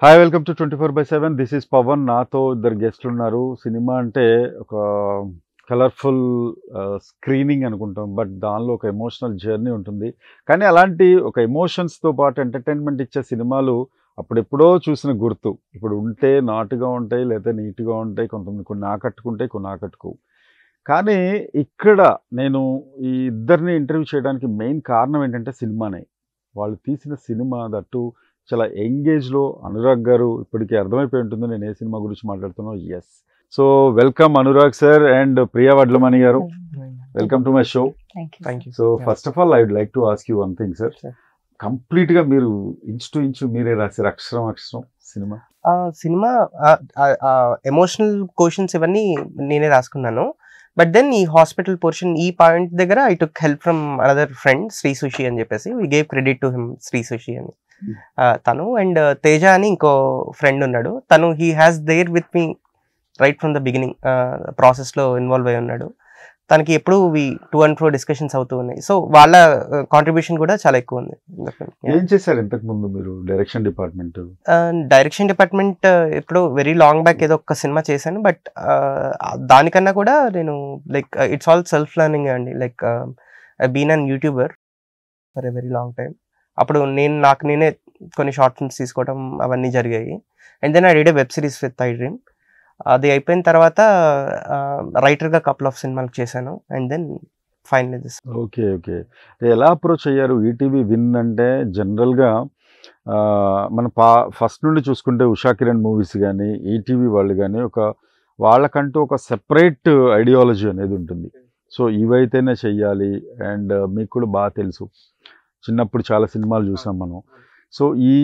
Hi welcome to 24/7. This is Pawan. నాతో ఇద్దరు గెస్ట్లు ఉన్నారు. సినిమా అంటే ఒక కలర్ఫుల్ స్క్రీనింగ్ అనుకుంటాం, బట్ దానిలో ఒక ఎమోషనల్ జర్నీ ఉంటుంది. కానీ అలాంటి ఒక ఎమోషన్స్తో పాటు ఎంటర్టైన్మెంట్ ఇచ్చే సినిమాలు అప్పుడెప్పుడో చూసిన గుర్తు ఇప్పుడు ఉంటే నాటుగా ఉంటాయి, లేదా నీట్గా ఉంటాయి. కొంతమంది కొన్ని ఆకట్టుకుంటాయి, కొన్ని ఆకట్టుకోవు. కానీ ఇక్కడ నేను ఈ ఇద్దరిని ఇంటర్వ్యూ చేయడానికి మెయిన్ కారణం ఏంటంటే సినిమానే. వాళ్ళు తీసిన సినిమా దట్టు చాలా ఎంగేజ్లో. అనురాగ్ గారు ఇప్పటికీ అర్థమైపోయి ఉంటుంది నేను ఏ సినిమా గురించి మాట్లాడుతున్నాను. Yes, so welcome Anurag sir and Priya Vadlamani garu. Welcome to my show. So first of all I would like to ask you one thing sir. కంప్లీట్గా మీరు ఇంచు టు ఇంచు మీరే రాశారు, అక్షరం అక్షరం సినిమా. సినిమా ఎమోషనల్ క్వశ్చన్స్ ఇవన్నీ నేనే రాసుకున్నాను. బట్ దెన్ ఈ హాస్పిటల్ పోర్షన్ ఈ పాయింట్ దగ్గర I took help from another friend Sri Sushi అని చెప్పేసి we gave credit to him. Sri Sushi అని తను అండ్ తేజ అని ఇంకో ఫ్రెండ్ ఉన్నాడు. తను he has there with me right from the beginning. ప్రాసెస్లో ఇన్వాల్వ్ అయి ఉన్నాడు. తనకి ఎప్పుడు టూ అండ్ ఫ్రో డిస్కషన్స్ అవుతూ ఉన్నాయి. సో వాళ్ళ కాంట్రిబ్యూషన్ కూడా చాలా ఎక్కువ ఉంది. ఏం చేశారు ఇంతకు ముందు మీరు డైరెక్షన్ డిపార్ట్మెంట్? డైరెక్షన్ డిపార్ట్మెంట్ ఎప్పుడు వెరీ లాంగ్ బ్యాక్ ఏదో ఒక సినిమా చేశాను. బట్ దానికన్నా కూడా నేను like it's all self learning అండి. Like I been an YouTuber for a very long time. అప్పుడు నాకు నేనే కొన్ని షార్ట్ ఫిల్మ్స్ తీసుకోవడం అవన్నీ జరిగాయి. And then I did a web series with iDream. అది అయిపోయిన తర్వాత రైటర్గా కపుల్ ఆఫ్ సినిమాలు చేశాను. And then final this. Okay okay, ఎలా అప్రోచ్ అయ్యారు? ఈటీవీ విన్ అంటే జనరల్గా మన ఫస్ట్ నుండి చూసుకుంటే ఉషా కిరణ్ మూవీస్ కానీ ఈటీవీ వాళ్ళు కానీ వాళ్ళకంటూ ఒక సెపరేట్ ఐడియాలజీ అనేది ఉంటుంది. సో ఇవైతేనే చెయ్యాలి. అండ్ మీకు కూడా బాగా తెలుసు, చిన్నప్పుడు చాలా సినిమాలు చూసాం మనం. సో ఈ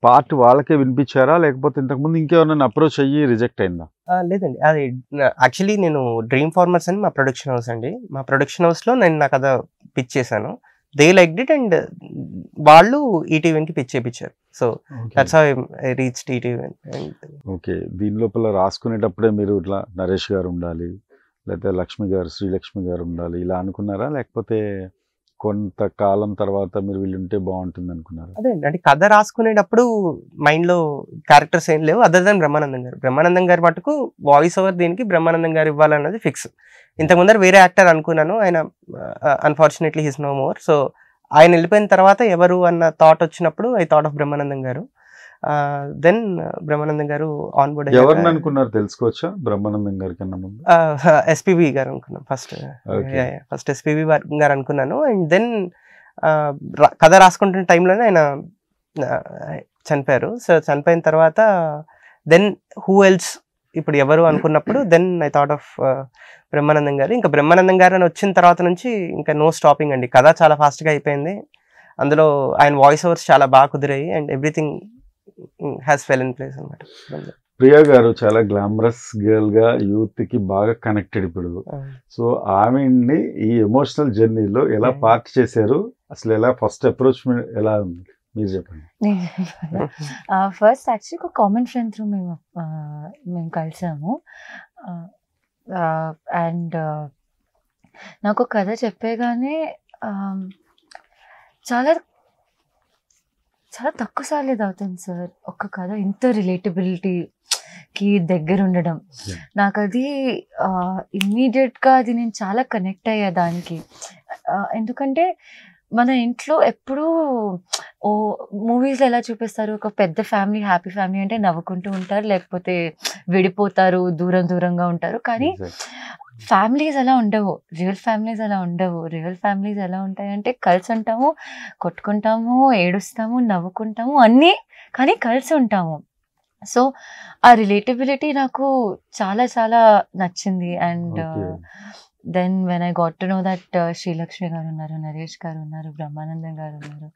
పార్ట్ వాళ్ళకే వినిపించారా, లేకపోతే ఇంతకుముందు ఇంకెవరైనా అప్రోచ్ అయ్యి రిజెక్ట్ అయిందా? లేదండి, అది యాక్చువల్లీ నేను డ్రీమ్ ఫార్మర్స్ అని మా ప్రొడక్షన్ హౌస్ అండి. మా ప్రొడక్షన్ హౌస్లో నేను నా కథ పిచ్ చేశాను. దే లైక్ ఇట్ అండ్ వాళ్ళు ఈటీవీకి పిచ్ చేయించారు. So that's how I reached ETV. Okay, దీని లోపల రాసుకునేటప్పుడే మీరు ఇట్లా నరేష్ గారు ఉండాలి, లేకపోతే లక్ష్మి గారు, శ్రీలక్ష్మి గారు ఉండాలి ఇలా అనుకున్నారా, లేకపోతే కొంతకాలం తర్వాత మీరు వీళ్ళుంటే బాగుంటుంది అనుకున్నారు? అదే అంటే కథ రాసుకునేటప్పుడు మైండ్లో క్యారెక్టర్స్ ఏం లేవు అదర్ దాన్ బ్రహ్మానందం గారు. బ్రహ్మానందం గారి మటుకు వాయిస్ ఓవర్ దీనికి బ్రహ్మానందం గారు ఇవ్వాలన్నది ఫిక్స్. ఇంతకుముందర వేరే యాక్టర్ అనుకున్నాను, ఆయన unfortunately his no more. So ఆయన వెళ్ళిపోయిన తర్వాత ఎవరు అన్న థాట్ వచ్చినప్పుడు ఐ థాట్ ఆఫ్ బ్రహ్మానందం గారు. దెన్ బ్రహ్మానందం గారు ఆన్ బోర్డ్. ఎవరిని అనుకున్నారు తెలుసుకోవచ్చా? బ్రహ్మానందం గారి కన్నా ముందు ఎస్పీబీ గారు అనుకున్నాను ఫస్ట్ ఎస్పీబీ గారు అనుకున్నాను. అండ్ దెన్ కథ రాసుకుంటున్న టైంలోనే ఆయన చనిపోయారు. సో చనిపోయిన తర్వాత దెన్ హూ ఎల్స్ ఇప్పుడు ఎవరు అనుకున్నప్పుడు then I thought of Brahmanandam garu. ఇంకా బ్రహ్మానందం గారు అని వచ్చిన తర్వాత నుంచి ఇంకా నో స్టాపింగ్ అండి. కథ చాలా ఫాస్ట్గా అయిపోయింది. అందులో ఆయన వాయిస్ ఓవర్స్ చాలా బాగా కుదిరాయి and everything has fell in place అన్నమాట. ప్రియా గారు చాలా గ్లామరస్ గర్ల్ గా యూత్ కి బాగా కనెక్టెడ్ ఇప్పుడు. సో ఆమెని ఈ ఎమోషనల్ జర్నీలో ఎలా పార్ట్ చేశారు, అసలు ఎలా ఫస్ట్ అప్రోచ్ ఎలా ఉంది మీరు చెప్పండి. ఫస్ట్ యాక్చువల్లీ ఒక కామన్ ఫ్రెండ్ త్రూ మేము కలిసాము. అండ్ నాకు కథ చెప్పేగానే చాలా చాలా తక్కువ సార్లు ఇది అవుతుంది సార్. ఒక కథ ఇంత రిలేటబిలిటీకి దగ్గర ఉండడం, నాకు అది ఇమ్మీడియట్గా అది నేను చాలా కనెక్ట్ అయ్యా దానికి. ఎందుకంటే మన ఇంట్లో ఎప్పుడూ మూవీస్ ఎలా చూపిస్తారు, ఒక పెద్ద ఫ్యామిలీ హ్యాపీ ఫ్యామిలీ అంటే నవ్వుకుంటూ ఉంటారు, లేకపోతే విడిపోతారు, దూరంగా ఉంటారు. కానీ ఫ్యామిలీస్ అలా ఉండవు, రియల్ ఫ్యామిలీస్ అలా ఉండవు. రియల్ ఫ్యామిలీస్ ఎలా ఉంటాయంటే కలిసి ఉంటాము, కొట్టుకుంటాము, ఏడుస్తాము, నవ్వుకుంటాము అన్నీ, కానీ కలిసి ఉంటాము. సో ఆ రిలేటబిలిటీ నాకు చాలా చాలా నచ్చింది. And then when I got to know that Srilakshmi garu ఉన్నారు, నరేష్ గారు ఉన్నారు, బ్రహ్మానందం గారు ఉన్నారు,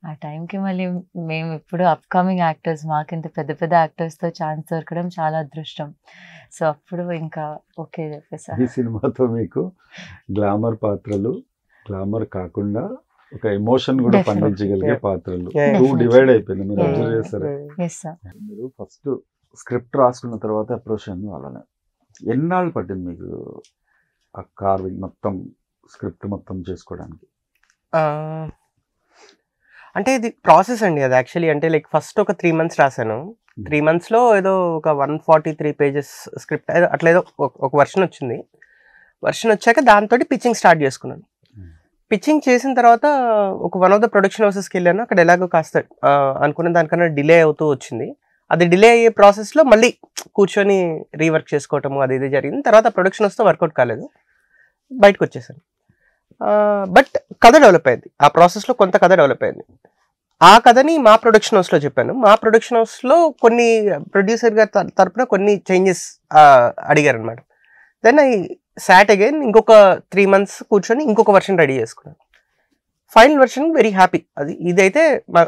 ఆ టైంకి మళ్ళీ మేము ఇప్పుడు అప్కమింగ్ యాక్టర్స్, మాకింత పెద్ద పెద్ద యాక్టర్స్తో ఛాన్స్ దొరకడం చాలా అదృష్టం. సో అప్పుడు ఇంకా ఓకే చెప్పేసా. ఈ సినిమాతో మీకు గ్లామర్ పాత్రలు, గ్లామర్ కాకుండా ఒక ఎమోషన్ కూడా పండించగలిగే పాత్రలు డివైడ్ అయిపోయింది. మీరు అబ్జర్వ్ చేస్తారా? మీరు ఫస్ట్ స్క్రిప్ట్ రాసుకున్న తర్వాత అప్రోచ్ అయింది వాళ్ళని. ఎన్నాళ్ళు పట్టింది మీకు ఆ కార్వింగ్ మొత్తం, స్క్రిప్ట్ మొత్తం చేసుకోవడానికి? అంటే ఇది ప్రాసెస్ అండి అది యాక్చువల్లీ. అంటే లైక్ ఫస్ట్ ఒక 3 months రాశాను. 3 monthsలో ఏదో ఒక 143 pages స్క్రిప్ట్ అట్లా ఏదో ఒక వర్షన్ వచ్చింది. వర్షన్ వచ్చాక దాంతో పిచ్చింగ్ స్టార్ట్ చేసుకున్నాను. పిచ్చింగ్ చేసిన తర్వాత ఒక వన్ ఆఫ్ ద ప్రొడక్షన్ హౌసెస్కి వెళ్ళాను. అక్కడ ఎలాగో కాస్త అనుకున్న దానికన్నా డిలే అవుతూ వచ్చింది. అది డిలే అయ్యే ప్రాసెస్లో మళ్ళీ కూర్చొని రీవర్క్ చేసుకోవటము అది ఇది జరిగింది. తర్వాత ప్రొడక్షన్ వస్తే వర్కౌట్ కాలేదు, బయటకు వచ్చేసాను. బట్ కథ డెవలప్ అయింది ఆ ప్రాసెస్లో, కొంత కథ డెవలప్ అయింది. ఆ కథని మా ప్రొడక్షన్ హౌస్లో చెప్పాను. మా ప్రొడక్షన్ హౌస్లో కొన్ని ప్రొడ్యూసర్ గారి తరపున కొన్ని చేంజెస్ అడిగారు అనమాట. దెన్ ఐ సాట్ అగైన్ ఇంకొక 3 months కూర్చొని ఇంకొక వర్షన్ రెడీ చేసుకున్నాను. Final version very happy. అది ఇదైతే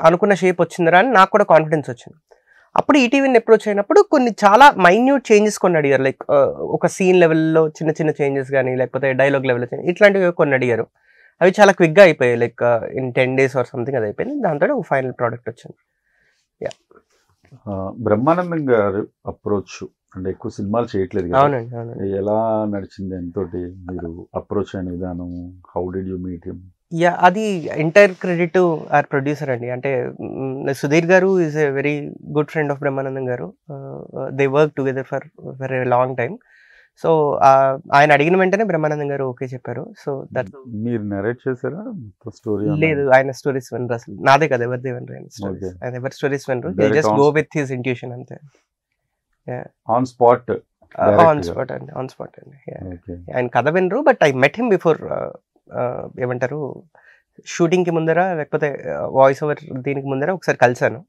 అనుకున్న షేప్ వచ్చిందిరా అని నాకు కూడా కాన్ఫిడెన్స్ వచ్చింది. అప్పుడు ఈటీవీని అప్రోచ్ అయినప్పుడు కొన్ని చాలా మైన్యూట్ చేంజెస్ కొన్ని అడిగారు. లైక్ ఒక సీన్ లెవెల్లో చిన్న చిన్న చేంజెస్ కానీ, లేకపోతే డైలాగ్ లెవెల్లో చేంజ్, ఇట్లాంటివి కొన్ని అడిగారు. అవి చాలా క్విక్గా అయిపోయాయి. Like in 10 days or something అది అయిపోయింది. దాంతో ఫైనల్ ప్రోడక్ట్ వచ్చింది. బ్రహ్మానందం గారు అప్రోచ్ అంటే ఎక్కువ సినిమాలు చేయట్లేదు కదా. అవునండి, అవునండి. ఎలా నడిచింది ఎంతోటి మీరు అప్రోచ్ అయిన విధానం? How did you meet him? Yeah, అది entire credit to our producer అండి. అంటే Sudheer garu is a very good friend of Brahmanandam garu. They work together for a long time. So ఆయన అడిగిన వెంటనే బ్రహ్మానందం గారు ఓకే చెప్పారు. సో దట్ మీరు నరేట్ చేశారా స్టోరీ? లేదు, ఆయన స్టోరీస్ వినరు అసలు. నాదే కదా ఎవరిది వినరు ఆయన స్టోరీస్. ఆయన ఎవరి స్టోరీస్ వినరు. They just go with his intuition అంతే. ఆన్ స్పాట్ అండి, ఆన్ స్పాట్ అండి. ఆయన కథ వినరు. But I met him before, ఏమంటారు, షూటింగ్ కి ముందర లేకపోతే వాయిస్ ఓవర్ దీనికి ముందర ఒకసారి కలిసాను.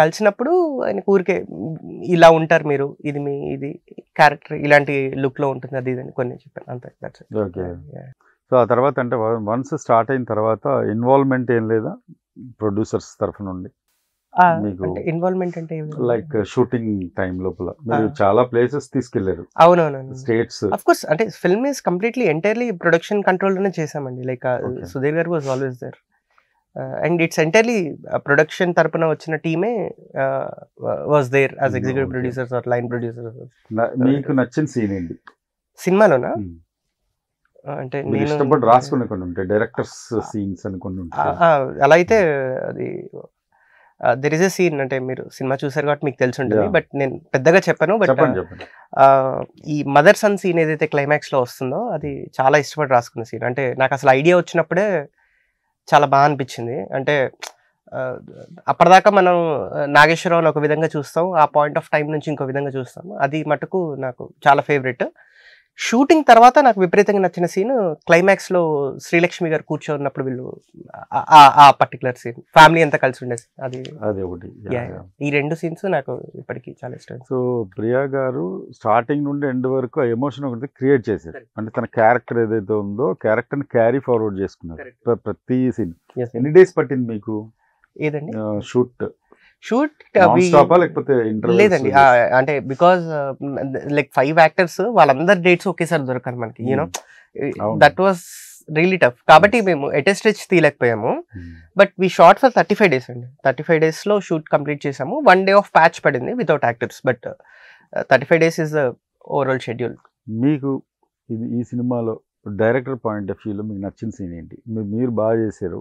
కలిసినప్పుడు ఆయన ఊరికే ఇలా ఉంటారు మీరు, ఇది మీ ఇది క్యారెక్టర్ ఇలాంటి లుక్ లో ఉంటుంది అది ఇది కొన్ని చెప్పాను అంతే. ఓకే. సో ఆ తర్వాత అంటే వన్స్ స్టార్ట్ అయిన తర్వాత ఇన్వాల్వ్మెంట్ ఏం లేదా ప్రొడ్యూసర్స్ తరఫు నుండి? ఇన్వాల్వ్మెంట్ అంటే లైక్ షూటింగ్ టైం లోపల మీరు చాలా ప్లేసెస్ తీసుకెళ్లారు. అవునవును, స్టేట్స్. Of course. అంటే film is completely entirely production control లోనే చేసామండి. Like Sudheer garu was always there and it's entirely production తరపున వచ్చిన టీమే was there as executive producers or line producers. మీకు నచ్చిన సీన్ ఏంటి సినిమాలోనా? అంటే నేను ఇష్టపడి రాసుకునే కొన్ని ఉంటాయి, డైరెక్టర్స్ సీన్స్ అని కొన్ని ఉంటాయి. అలా అయితే అది దెర్ ఇస్ ఎ సీన్, అంటే మీరు సినిమా చూసారు కాబట్టి మీకు తెలిసి ఉంటుంది. బట్ నేను పెద్దగా చెప్పాను. బట్ ఈ మదర్ సన్ సీన్ ఏదైతే క్లైమాక్స్ లో వస్తుందో అది చాలా ఇష్టపడి రాసుకున్న సీన్. అంటే నాకు అసలు ఐడియా వచ్చినప్పుడే చాలా బాగా అనిపించింది. అంటే అప్పటిదాకా మనం నాగేశ్వరరావుని ఒక విధంగా చూస్తాం, ఆ పాయింట్ ఆఫ్ టైం నుంచి ఇంకో విధంగా చూస్తాం. అది మటుకు నాకు చాలా ఫేవరెట్. షూటింగ్ తర్వాత నాకు విపరీతంగా నచ్చిన సీన్ క్లైమాక్స్ లో శ్రీలక్ష్మి గారు కూర్చోన్నప్పుడు వీళ్ళు ఆ పర్టికులర్ సీన్ ఫ్యామిలీ అంతా కలిసి ఉండే అది ఒకటి. ఈ 2 సీన్స్ నాకు ఇప్పటికీ చాలా ఇష్టం. సో ప్రియా గారు స్టార్టింగ్ నుండి ఎండ్ వరకు ఆ ఎమోషన్ ఒకటి క్రియేట్ చేశారు. అంటే తన క్యారెక్టర్ ఏదైతే ఉందో క్యారెక్టర్ ని క్యారీ ఫార్వర్డ్ చేసుకున్నారు ప్రతి సీన్. ఎన్ని డేస్ పట్టింది మీకు ఏదండి షూట్? లేదండి, అంటే బికాస్ లైక్ 5 actors వాళ్ళందరి డేట్స్ ఒకేసారి దొరకాలి మనకి. You know that was really tough. కాబట్టి మేము ఎట్ ఎ స్ట్రెచ్ తీయలేకపోయాము. But we shot for 35 days అండి. 35 days లో షూట్ కంప్లీట్ చేసాము. 1 day ఆఫ్ ప్యాచ్ పడింది without actors. But 35 days is the overall schedule. మీకు ఈ సినిమాలో డైరెక్టర్ పాయింట్ ఆఫ్ వ్యూలో మీకు నచ్చిన సీన్ ఏంటి? మీరు బాగా చేశారు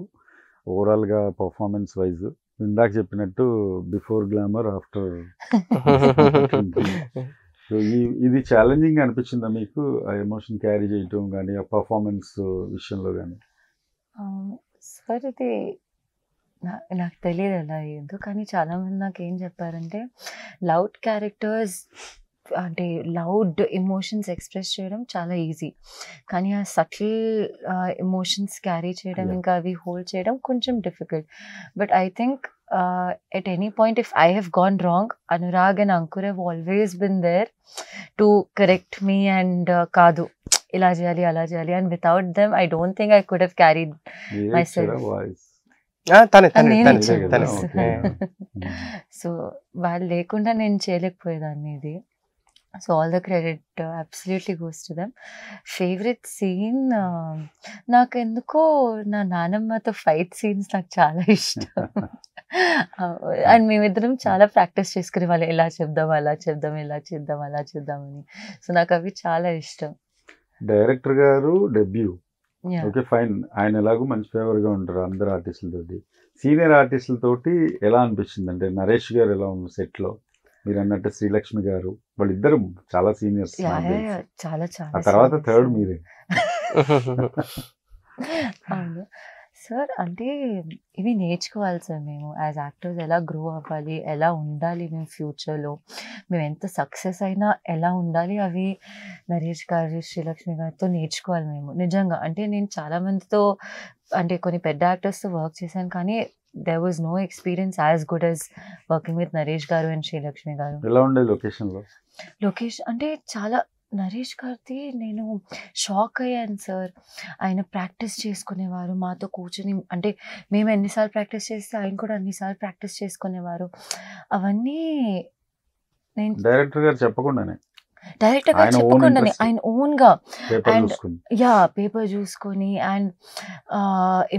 ఓవరాల్గా పర్ఫార్మెన్స్ వైజ్. ఇందాక చెప్పినట్టు బిఫోర్ గ్లామర్ ఆఫ్టర్. సో ఇది ఛాలెంజింగ్ అనిపించిందా మీకు ఆ ఎమోషన్ క్యారీ చేయటం కానీ ఆ పర్ఫార్మెన్స్ విషయంలో కానీ? సార్ ఇది నాకు తెలియదు ఎలా అయ్యిందో, కానీ చాలా మంది నాకు ఏం చెప్పారంటే లౌడ్ క్యారెక్టర్స్ అంటే లౌడ్ ఎమోషన్స్ ఎక్స్ప్రెస్ చేయడం చాలా ఈజీ, కానీ ఆ సటిల్ ఎమోషన్స్ క్యారీ చేయడం ఇంకా అవి హోల్డ్ చేయడం కొంచెం difficult. But I think at any point if I have gone wrong, Anurag and Ankur have always been there to correct me and Kadu ila cheyali ala cheyali, and without them I don't think I could have carried myself. So వాళ్ళు లేకుండా నేను చేయలేకపోయేదాన్ని ఇది. So all the credit absolutely goes to them. Favorite scene నాకు ఎందుకో నా నానమ్మతో fight scenes నాకు చాలా ఇష్టం. అండ్ మేమిద్దరం చాలా ప్రాక్టీస్ చేసుకునే వాళ్ళు, ఎలా చెప్దాం అలా చెప్దాం, ఎలా చేద్దాం అలా చేద్దామని. సో నాకు అవి చాలా ఇష్టం. డైరెక్టర్ గారు డెబ్యూ, ఓకే ఫైన్, ఆయన ఎలాగో మంచి ఫేవర్ గా ఉంటారు అందరు ఆర్టిస్టులతోటి. సీనియర్ ఆర్టిస్టులతోటి ఎలా అనిపించింది? అంటే నరేష్ గారు ఎలా ఉన్నారు సెట్లో, మీరు అన్నట్టు శ్రీలక్ష్మి గారు, వాళ్ళిద్దరు చాలా సీనియర్స్. చాలా ఆ చాలా తర్వాత థర్డ్ మీరే. అవును సార్. అంటే ఇవి నేర్చుకోవాలి సార్. మేము యాజ్ యాక్టర్స్ ఎలా గ్రో అవ్వాలి, ఎలా ఉండాలి మేము ఫ్యూచర్లో, మేము ఎంత సక్సెస్ అయినా ఎలా ఉండాలి, అవి నరేష్ గారు శ్రీలక్ష్మి గారితో నేర్చుకోవాలి మేము నిజంగా. అంటే నేను చాలా మందితో అంటే కొన్ని పెద్ద యాక్టర్స్తో వర్క్ చేశాను, కానీ there was no experience as good as working with Naresh గారు అండ్ శ్రీలక్ష్మి గారు. ఎలా ఉండేది లొకేషన్లో? లొకేషన్ అంటే చాలా నరేష్ గారిది నేను షాక్ అయ్యాను సార్. ఆయన ప్రాక్టీస్ చేసుకునేవారు మాతో కూర్చొని. అంటే మేము ఎన్నిసార్లు ప్రాక్టీస్ చేస్తే ఆయన కూడా అన్నిసార్లు ప్రాక్టీస్ చేసుకునేవారు. అవన్నీ నేను డైరెక్టర్ గారు చెప్పకుండానే, డైరెక్ట్గా ఆయన own చెప్పకుండానే interest. ఆయన ఓన్గా పేపర్ And- చూసుకుని. పేపర్ చూసుకొని అండ్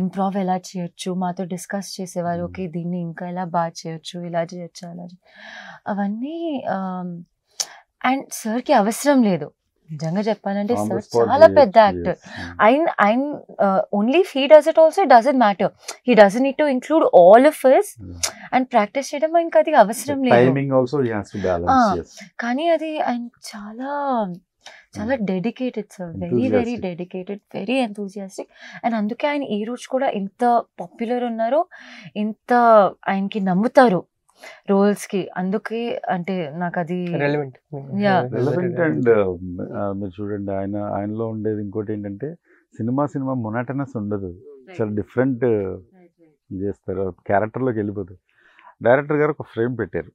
ఇంప్రూవ్ ఎలా చేయొచ్చు మాతో డిస్కస్ చేసేవారు. Hmm. ఓకే దీన్ని ఇంకా ఎలా బాగా చేయొచ్చు, ఇలా చేయొచ్చు, అలా అవన్నీ. అండ్ సార్కి అవసరం లేదు నిజంగా చెప్పాలంటే. On the సార్ spot చాలా చేయొచ్చు. పెద్ద యాక్టర్. Yes. ఆయన only if he does it also, it doesn't matter. He doesn't need to include all of us and practice చేయడం ఆయనకి అది అవసరం లేదు. Timing also he has to balance. Yes. కానీ అది ఆయన చాలా చాలా dedicated sir. Very very Enthusiastic. Dedicated, very enthusiastic. And అందుకే ఆయన ఈ రోజు కూడా ఇంత పాపులర్ ఉన్నారు, ఇంత ఆయనకి నమ్ముతారు రోల్స్కి. అందుకే అంటే నాకు అది రెలవెంట్. Yeah. రిలవెంట్. అండ్ మీరు చూడండి, ఆయనలో ఉండేది ఇంకోటి ఏంటంటే సినిమా మొనాటనస్ ఉండదు, చాలా డిఫరెంట్ చేస్తారు, క్యారెక్టర్లోకి వెళ్ళిపోతారు. డైరెక్టర్ గారు ఒక ఫ్రేమ్ పెట్టారు,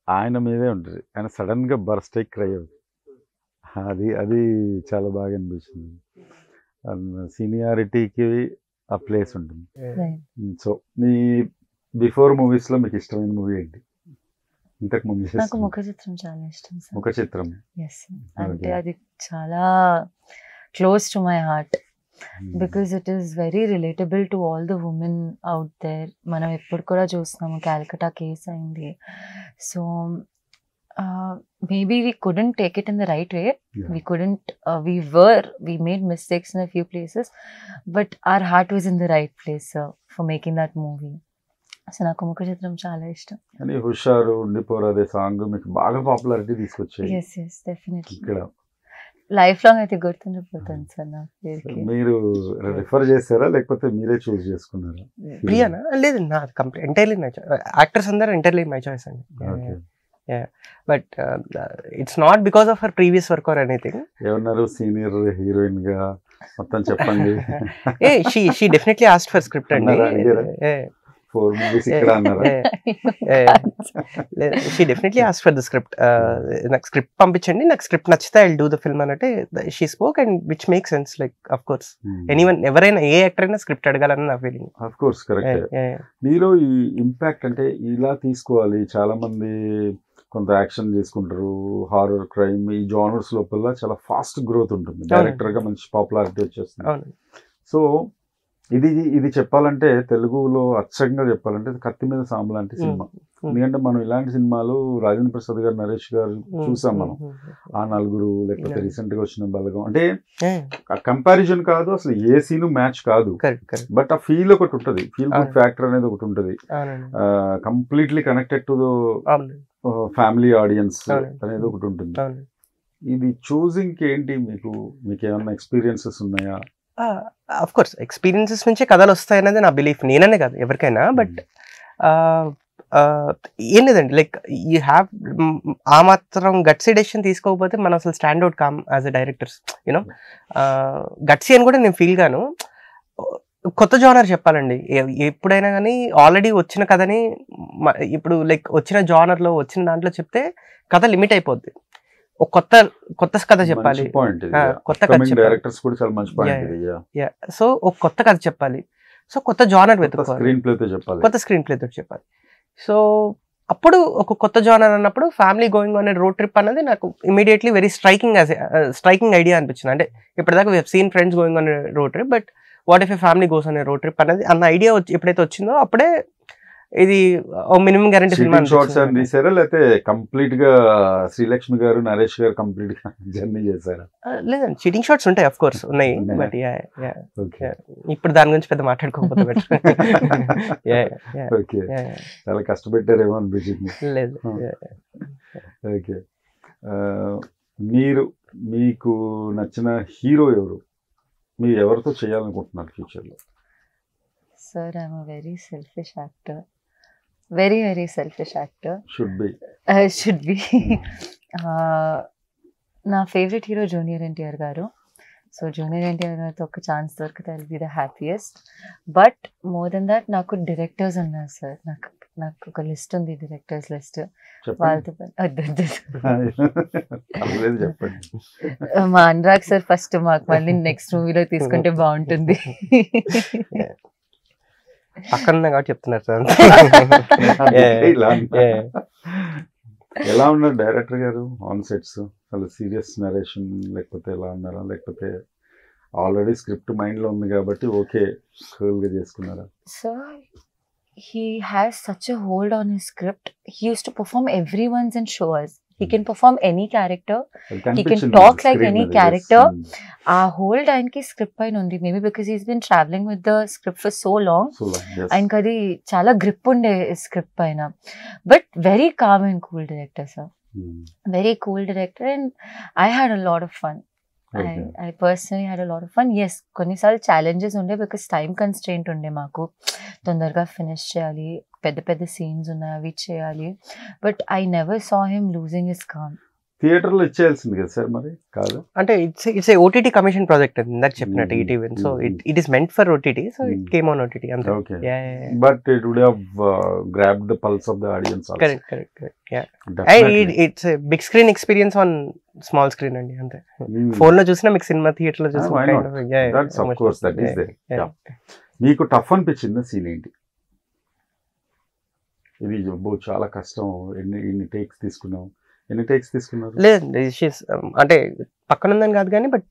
ఆయన మీదే ఉంటుంది, ఆయన సడన్గా బర్స్ట్ అయ్యి క్రై అవుతుంది. అది చాలా బాగా అనిపిస్తుంది. సీనియారిటీకి ఆ ప్లేస్ ఉంటుంది. సో మీ బిఫోర్ మూవీస్లో మీకు ఇష్టమైన మూవీ ఏంటి? ఇంతకు ముందు నాకు ముఖ చిత్రం చాలా ఇష్టం సార్. ముఖ చిత్రం. ఎస్, అంటే Okay. అది చాలా close to my heart. Because it is very relatable to all the women out there. మనం ఎప్పుడు కూడా చూస్తున్నాము, క్యాల్కటా కేస్ అయింది. So maybe we couldn't take it in the right way. We couldn't, we made mistakes in a few places, but our heart was in the right place for making that movie. So నాకు ముఖ చిత్రం చాలా ఇష్టం. కానీ హుషారు ఉండిపోరాదే song మీకు బాగా popularity తీసుకొచ్చాయి yes yes definitely. ఇక్కడ. లైఫ్ లాంగ్ అయితే గుర్తుండిపోతాను సార్ నా పేరుకి. మీరు రిఫర్ చేశారా లేకపోతే మీరే చూస్ చేసుకున్నారా? ప్రియానా? లేదు, నాది complete entirely my choice. Actors అందరూ ఎంటైర్లీ మై చాయిస్ అండి. Okay. But it's not because of her previous work or anything. ఏమన్నారు హీరోయిన్ గా మొత్తం చెప్పండి. She definitely asked for script అండి. అన్నారా? అడిగారా? 4 movies ఇక్కడ అన్నారా? She definitely asked for the script. నాకు స్క్రిప్ట్ పంపించండి, నాకు స్క్రిప్ట్ నచ్చితే I will do the film అన్నట్టే she spoke. And which make sense. Like of course anyone, ఎవరైనా ఏ యాక్టర్ అయినా స్క్రిప్ట్ అడగాలని నా ఫీలింగ్. Of course correct. మీరు ఈ ఇంపాక్ట్ అంటే ఇలా తీసుకోవాలి. చాలా మంది కొంత యాక్షన్ చేసుకుంటారు, హారర్, క్రైమ్, ఈ జానర్స్ లోపల చాలా ఫాస్ట్ గ్రోత్ ఉంటుంది. డైరెక్టర్ గా మంచి పాపులారిటీ వచ్చేస్తుంది. సో ఇది చెప్పాలంటే తెలుగులో అచ్చంగా చెప్పాలంటే కత్తి మీద సాము లాంటి సినిమా. ఎందుకంటే మనం ఇలాంటి సినిమాలు రాజేంద్ర ప్రసాద్ గారు, నరేష్ గారు చూసాం మనం. ఆ నలుగురు, లేకపోతే రీసెంట్ గా వచ్చిన బలగం. అంటే కంపారిజన్ కాదు, అసలు ఏ సీన్ మ్యాచ్ కాదు, బట్ ఆ ఫీల్ ఒకటి ఉంటుంది, ఫీల్ గుడ్ ఫ్యాక్టర్ అనేది ఒకటి ఉంటుంది. Completely connected to family audience అనేది ఒకటి ఉంటుంది. ఇది చూసింగ్ ఏంటి మీకు ఏమన్నా ఎక్స్పీరియన్సెస్ ఉన్నాయా? అఫ్ కోర్స్ ఎక్స్పీరియన్సెస్ నుంచే కథలు వస్తాయనేది నా బిలీఫ్. నేననే కాదు, ఎవరికైనా. బట్ ఏం లేదండి, లైక్ యూ హ్యావ్ ఆ మాత్రం గట్సీ డెసిషన్ తీసుకోకపోతే మనం అసలు standout calm as a directors. You know gutsy అని కూడా నేను ఫీల్ గాను. కొత్త జానర్ చెప్పాలండి ఎప్పుడైనా కానీ. ఆల్రెడీ వచ్చిన కథని ఇప్పుడు లైక్ వచ్చిన జానర్లో వచ్చిన దాంట్లో చెప్తే కథ లిమిట్ అయిపోద్ది. ఒక కొత్త కథ చెప్పాలి, కొత్త కథ చెప్పాలి. సో ఒక కొత్త కథ చెప్పాలి. సో కొత్త జానర్ వెతుక్కోవాలి, కొత్త స్క్రీన్ ప్లే తోటి చెప్పాలి. సో అప్పుడు ఒక కొత్త జానర్ అన్నప్పుడు family going on road trip అనేది నాకు ఇమీడియట్లీ వెరీ స్ట్రైకింగ్ ఐడియా అనిపించింది. అంటే ఇప్పటిదాకా we have seen friends going on road trip, but what if A family goes on road trip అనేది అన్న ఐడియా ఎప్పుడైతే వచ్చిందో అప్పుడే ఇది మినిమం గ్యారంటీ సినిమా షార్ట్స్ అని తీసారా లేకపోతే కంప్లీట్ గా శ్రీలక్ష్మి గారు నరేష్ గారు కంప్లీట్ గా జర్నీ చేశారా? లేదండి, చీటింగ్ షార్ట్స్ ఉంటాయి, అఫ్ కోర్స్ ఉన్నాయి, బట్ ఇప్పుడు దాని గురించి పెద్ద మాట్లాడుకోకపోతే బెటర్. ఓకే, చాలా కష్టపెట్టారేమో అనిపించింది. లేదు. ఓకే, మీకు నచ్చిన హీరో ఎవరు? మీరు ఎవరితో చేయాలనుకుంటున్నారు ఫ్యూచర్ లో? Sir, I'm a very selfish actor. Very, very selfish actor. Should be. Should be. నా ఫేవరెట్ హీరో జూనియర్ ఎన్టీఆర్ గారు. సో జూనియర్ ఎన్టీఆర్ గారితో ఒక ఛాన్స్ దొరికితే I'll be the happiest. But more than that నాకు డైరెక్టర్స్ ఉన్నారు సార్. నాకు ఒక లిస్ట్ ఉంది, డైరెక్టర్స్ లిస్ట్. వాళ్ళతో చెప్పండి. మా అనురాగ్ సార్ ఫస్ట్, మాకు మళ్ళీ నెక్స్ట్ మూవీలో తీసుకుంటే బాగుంటుంది. పక్కన కాబట్టి చెప్తున్నారు సార్. ఎలా ఉన్నారు డైరెక్టర్ గారు ఆన్ సెట్స్? అసలు సీరియస్ నరేషన్ లేకపోతే ఎలా ఉన్నారా, లేకపోతే ఆల్రెడీ స్క్రిప్ట్ మైండ్ లో ఉంది కాబట్టి ఓకే కూల్ గా చేసుకున్నారా? Sir, he has such a hold on his script. He used to perform everyone's in shows. He can perform any character. He can talk like any character. Our whole time ki script pain undi. Maybe because he's been traveling with the script for so long. Yes. And kadi chala grip unde script paina. But very calm and cool director, sir. Very cool director, and I had a lot of fun. Okay. I personally had a lot of fun. Yes, కొన్నిసార్లు challenges ఉండే because time constraint ఉండే మాకు. తొందరగా finish చేయాలి, పెద్ద scenes ఉన్నాయి, అవి చేయాలి. But I never saw him losing his calm. Theatre లో ఇచ్చేయాల్సింది కదా సార్, మరి కాదు అంటే ఇట్స్ ఓటీటీ కమిషన్ ప్రాజెక్ట్ అది ఇందాక చెప్పినట్టు ETV. So it is meant for OTT, so it came on OTT అంతే. Okay, but it would have grabbed the pulse of the audience also. Correct. It's big screen experience on small screen అండి, అంతే. Phone లో చూసినా మీకు cinema, theatre లో చూసినా మీకు tough అనిపించింది సీన్ ఏంటి? ఇది చాలా కష్టం, ఎన్ని టేక్స్ తీసుకున్నావు? లేదండి, అంటే పక్కన ఉందని కాదు కానీ, బట్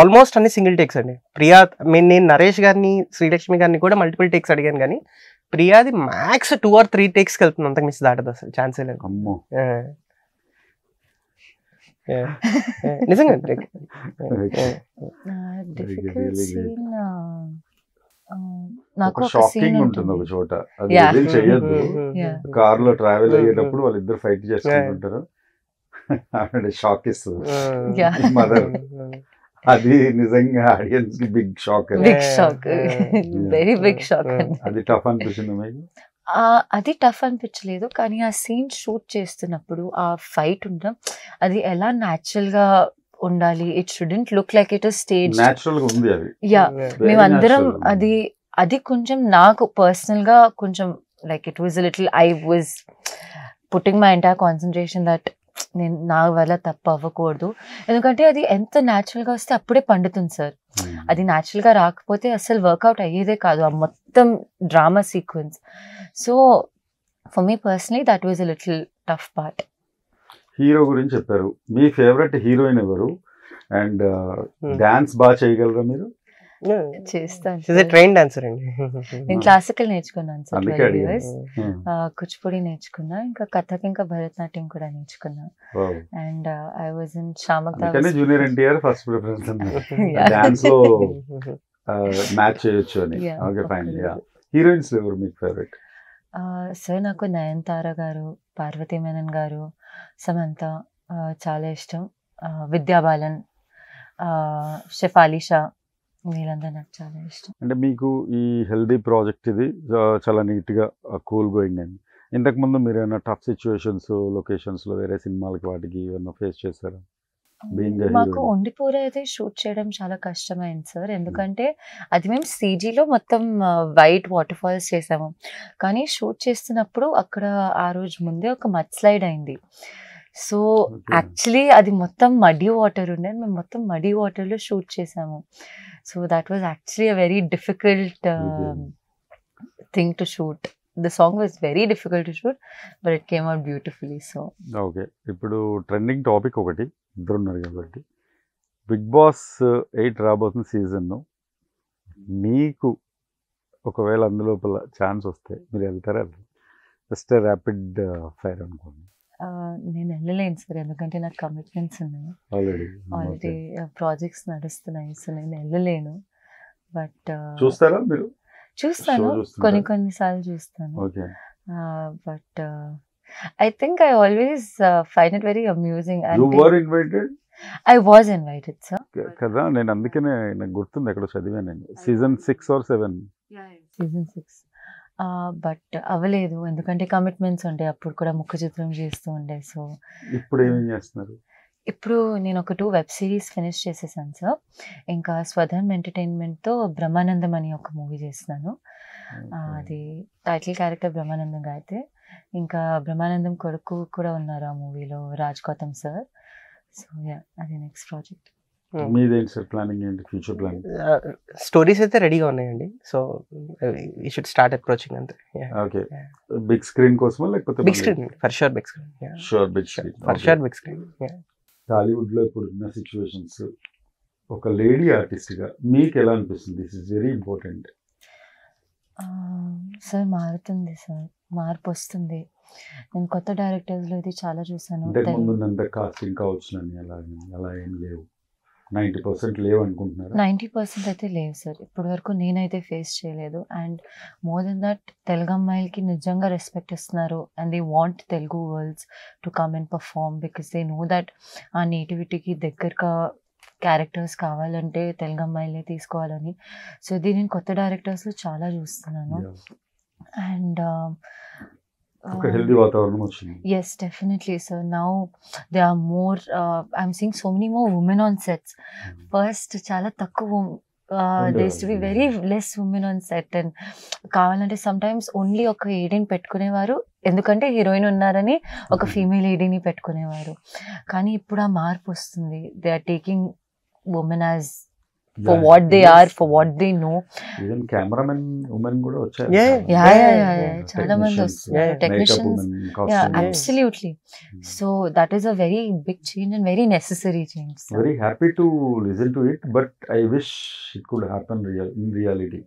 ఆల్మోస్ట్ అన్ని సింగిల్ టేక్స్ అండి. ప్రియా, నేను నరేష్ గారిని, శ్రీలక్ష్మి గారిని కూడా మల్టిపుల్ టేక్స్ అడిగాను, కానీ ప్రియాది మ్యాక్స్ 2 or 3 టేక్స్ వెళ్తుంది, అంతకు మిస్ దాటదు అసలు, ఛాన్సే లేదు. అమ్మో, నిజంగా. నాకు షాకింగ్ ఉంటుంది ఒక చోట, అది చెయ్యొద్దు. కార్ లో ట్రావెల్ అయ్యేటప్పుడు వాళ్ళిద్దరు ఫైట్ చేసుకుంటుంటారు, షాక్ ఇస్తుంది మదర్. అది నిజంగా ఆడియన్స్ కి big shock, very big shock. అది టఫ్ అనిపించింది మీకు? అది టఫ్ అనిపించలేదు, కానీ ఆ సీన్ షూట్ చేస్తున్నప్పుడు ఆ ఫైట్ ఉండడం, అది ఎలా న్యాచురల్ గా ఉండాలి. It shouldn't look like it stage, natural గా ఉంది అది. యా, మేమందరం అది కొంచెం నాకు పర్సనల్ గా కొంచెం like it was little, I was putting my entire concentration that నేను నా వల్ల తప్పు అవ్వకూడదు. ఎందుకంటే అది ఎంత న్యాచురల్ గా వస్తే అప్పుడే పండుతుంది సార్. అది న్యాచురల్ గా రాకపోతే అసలు వర్కౌట్ అయ్యేదే కాదు ఆ మొత్తం drama sequence. So for me personally that was a little tough part. Hero గురించి చెప్పారు, మీ ఫేవరెట్ హీరోయిన్ ఎవరు? అండ్ డాన్స్ బాగా చేయగలరా మీరు? చేస్తాను, ట్రైన్ డాన్సర్ అండి. నేను క్లాసికల్ నేర్చుకున్నాను సార్, 12 years. కూచిపూడి నేర్చుకున్నా, ఇంకా కథక్, ఇంకా భరతనాట్యం కూడా నేర్చుకున్నా. And I was in Shiamak junior NTR first preference dance లో మ్యాచ్ చేయొచ్చు అని. Okay, fine. హీరోయిన్స్ ఎవరు మీకు ఫేవరెట్? సార్ నాకు నయనతార గారు, పార్వతీ మేనన్ గారు, సమంత చాలా ఇష్టం. విద్యా బాలన్, షెఫాలి షా, వీళ్ళందరూ నాకు చాలా ఇష్టం. అంటే మీకు ఈ హెల్దీ ప్రాజెక్ట్ ఇది చాలా నీట్గా కూల్ గోయింగ్ అండి. ఇంతకుముందు మీరు ఏమైనా టఫ్ సిచ్యువేషన్స్ లొకేషన్స్లో వేరే సినిమాలకి వాటికి ఏమైనా ఫేస్ చేశారా? మాకు ఉండిపోరే అయితే షూట్ చేయడం చాలా కష్టమైంది సార్, ఎందుకంటే అది మేము సీజీలో మొత్తం వైట్ వాటర్ ఫాల్స్ చేసాము, కానీ షూట్ చేస్తున్నప్పుడు అక్కడ ఆ రోజు ముందే ఒక మడ్ స్లైడ్ అయింది. సో యాక్చువల్లీ అది మొత్తం మడీ వాటర్ ఉండే, మేము మొత్తం మడీ వాటర్లో షూట్ చేసాము. So that was actually a very difficult thing to shoot. The song was very difficult to shoot, but it came out beautifully. So okay, ఇప్పుడు trending topic ఒకటి ఇద్దరున్నారు కాబట్టి, బిగ్ బాస్ 8 రాబోతున్న సీజన్ మీకు ఒకవేళ అందులోపల chance వస్తే మీరు వెళ్తారా? జస్ట్ ర్యాపిడ్ ఫైర్ అనుకోండి. నేను వెళ్ళలేను సార్, ఎందుకంటే నాకు కమిట్మెంట్స్ ఉన్నాయి ఆల్రెడీ, ప్రాజెక్ట్స్ నడుస్తున్నాయి, సో నేను వెళ్ళలేను. బట్ చూస్తారా మీరు? చూస్తాను, కొన్నిసార్లు చూస్తాను. Okay. But I think I always find it very amusing. You were invited? I was invited sir. కదా, నేను అందుకనే నాకు గుర్తుంది, ఎక్కడో చదివాను నేను. Season 6 or 7. సీజన్ 6. బట్ అవ్వలేదు, ఎందుకంటే కమిట్మెంట్స్ ఉంటాయి. అప్పుడు కూడా ముఖ చిత్రం చేస్తూ ఉండే. సో ఇప్పుడు ఏమేం చేస్తున్నారు? ఇప్పుడు నేను ఒక 2 వెబ్ సిరీస్ ఫినిష్ చేసేసాను సార్. ఇంకా స్వధర్మ్ ఎంటర్టైన్మెంట్తో బ్రహ్మానందం అని ఒక మూవీ చేస్తున్నాను. అది టైటిల్ క్యారెక్టర్ బ్రహ్మానందం అయితే, ఇంకా బ్రహ్మానందం కొడుకు కూడా ఉన్నారు ఆ మూవీలో, రాజ్ గౌతమ్ సార్. సో అది నెక్స్ట్ ప్రాజెక్ట్. మీదేంటి సార్ ప్లానింగ్, ఏంటి ఫ్యూచర్ ప్లానింగ్? స్టోరీస్ అయితే రెడీగా ఉన్నాయండి, so you should start approaching అంతే. ఓకే. బిగ్ స్క్రీన్ కోసమా లేకపోతే? Big screen, for sure big screen. Sure big screen, for sure big screen. Tollywood లో ఇప్పుడు ఉన్న సిచ్యువేషన్స్, ఒక లేడీ ఆర్టిస్ట్ గా మీకు ఎలా అనిపిస్తుంది? This is very important. Sir మారుతుంది సార్, మార్పు వస్తుంది. నేను కొత్త డైరెక్టర్స్ లో ఇది చాలా చూసాను. ఇంతకు ముందు కాస్టింగ్ కావచ్చు అలా ఏం లేవు, 90% లేవు అనుకుంటున్నారు? 90% అయితే లేవు సార్, ఇప్పటి వరకు నేనైతే ఫేస్ చేయలేదు. And more than that, Telugu అమ్మాయిలకి నిజంగా రెస్పెక్ట్ ఇస్తున్నారు. And they want Telugu world's to come and perform, because they know that ఆ నేటివిటీకి దగ్గరగా క్యారెక్టర్స్ కావాలంటే తెలుగు అమ్మాయిలే తీసుకోవాలని. సో ఇది నేను కొత్త డైరెక్టర్స్లో చాలా చూస్తున్నాను. అండ్ ఒక హెల్తీ వాతావరణం వచ్చింది. yes, definitely sir. Now there are more, I'm seeing so many more women on sets. First చాలా తక్కువ, there used to be very less women on set, and కావాలంటే sometimes only ఒక ఏడీని పెట్టుకునేవారు, ఎందుకంటే హీరోయిన్ ఉన్నారని ఒక ఫీమేల్ ఏడీని పెట్టుకునేవారు. కానీ ఇప్పుడు ఆ మార్పు వస్తుంది. They are taking women as for what they are, for what they know. Even cameramen women kuda vacharu. Yeah. Chaala mandi vastunaru, technicians. Yeah, absolutely. So that is a very big change and very necessary change. So very happy to listen to it, but I wish it could happen in reality.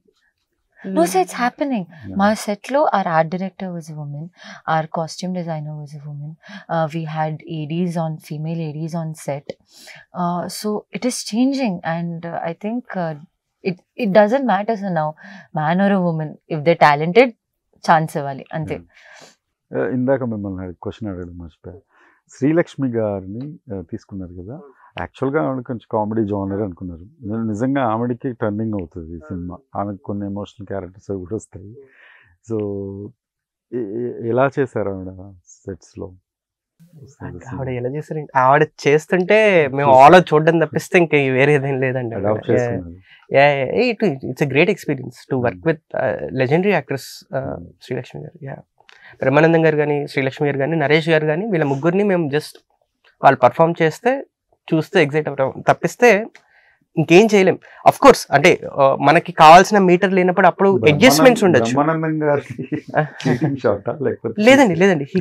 No, so it's happening. My set lo, our art director was a woman, our costume designer was a woman, we had ADs on, female ADs on set. So it is changing, and I think it doesn't matter so now, man or a woman, if they're talented, chance ఇవ్వాలి అంతే. ఇందాక మిమ్మల్ని question అడగడం మర్చిపోయా. శ్రీలక్ష్మి గారిని తీసుకున్నారు కదా, యాక్చువల్గా ఆవిడ కొంచెం కామెడీ జోనర్ అనుకున్నారు. నిజంగా ఆవిడకి టర్నింగ్ అవుతుంది ఈ సినిమా, ఆమెకు కొన్ని ఎమోషనల్ క్యారెక్టర్స్ కూడా వస్తాయి. సో ఎలా చేశారు ఆవిడ సెట్స్లో? ఆవిడ ఎలా చేశారండి, ఆవిడ చేస్తుంటే మేము ఆల్ చూడడం తప్పిస్తే ఇంకా వేరేదేం లేదండి. It's a great experience to work with legendary actress Srilakshmi గారు. బ్రహ్మానందం గారు కానీ, శ్రీలక్ష్మి గారు కానీ, నరేష్ గారు కానీ, వీళ్ళ ముగ్గురిని మేము జస్ట్ వాళ్ళు పర్ఫామ్ చేస్తే చూస్తే ఎగ్జైట్ అవుతాం తప్పిస్తే ఇంకేం చేయలేం. అఫ్ కోర్స్ అంటే మనకి కావాల్సిన మీటర్ లేనప్పుడు అప్పుడు అడ్జస్ట్మెంట్స్ ఉండొచ్చు. లేదండి హీ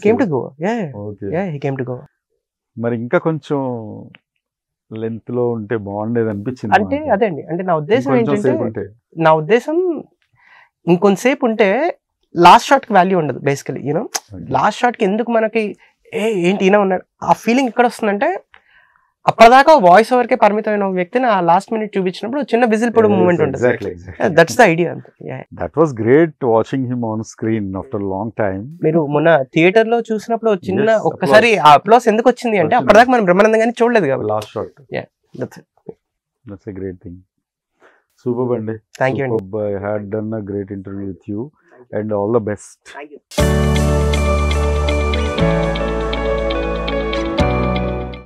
కేమ్ టు గోవా. మరి ఇంకా కొంచెం లెంత్ లో ఉంటే బాగుండేది అనిపించింది. అంటే అదే అండి, అంటే నా ఉద్దేశం ఏంటంటే, ఇంకొంతసేపు ఉంటే లాస్ట్ షాట్ కి వాల్యూ ఉండదు బేసికలీ. యూనో లాస్ట్ షాట్ కి ఎందుకు మనకి ఏంటి ఈయన ఉన్నాడు ఆ ఫీలింగ్ ఎక్కడ వస్తుందంటే, అప్పటిదాకా వాయిస్ ఓవర్కే పరిమితమైన ఒక వ్యక్తిని ఆ లాస్ట్ మినిట్ చూపించినప్పుడు చిన్న విజిల్ పడు మూమెంట్ ఉంటుంది. That's the idea. That was great watching him on screen after long time. మీరు మొన్న థియేటర్ లో చూసినప్పుడు చిన్న ఒక్కసారి ఆ అప్లాస్ ఎందుకు వచ్చింది అంటే, అప్పటిదాకా మనం బ్రహ్మానందం గారిని చూడలేదు కదా last shot. That's a great thing. Super అండి. Thank you. I had done a great interview with you and all the best.